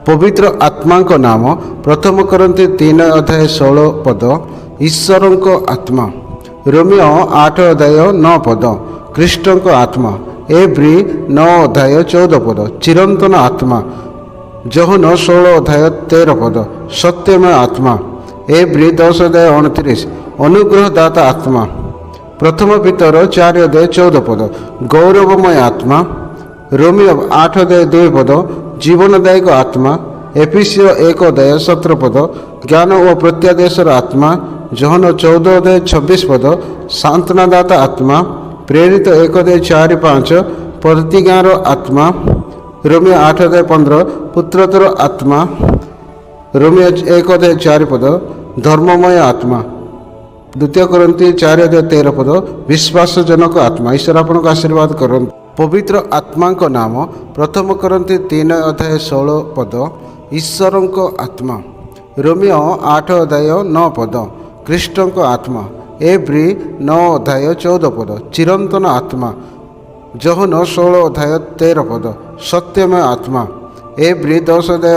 पवित्र आत्मा नाम प्रथम करंती 3 अध्याय 16 पद ईश्वर आत्मा। रोमियो 8 अध्याय 9 पद ख्रीष्ट आत्मा। एब्री 9 अध्याय 14 पद चिरंतन आत्मा। जहन 16 अध्याय 13 पद सत्यमय आत्मा। एब्री 10 अध्याय 29 अनुग्रहदाता आत्मा। प्रथम पितर 4 अध्याय 14 पद गौरवमय आत्मा। रोमियो 8 अध्याय 2 पद जीवनदायक आत्मा। एफिसियो 1 अध्याय 17 पद ज्ञान व प्रत्यादेशर आत्मा। जहन 14 अध्याय 26 पद सांत्वनादाता आत्मा। प्रेरित 1 अध्याय 4-5 प्रतिज्ञार आत्मा। रोमियो 8 अध्याय 15 पुत्रतर आत्मा। रोमियो 1 अध्याय 4 पद धर्ममय आत्मा। द्वितीय करंती 4 अध्याय 13 पद विश्वासजनक आत्मा। ईश्वर आपको आशीर्वाद करंतु। पवित्र आत्मा नाम प्रथम करंती 3 अध्याय 16 पद ईश्वर आत्मा। रोमियो 8 अध्याय 9 पद ख्रीष्ट आत्मा। एब्री 9 अध्याय 14 पद चिरंतन आत्मा। जहन 16 अध्याय 13 पद सत्यमय आत्मा। एब्री 10 अध्याय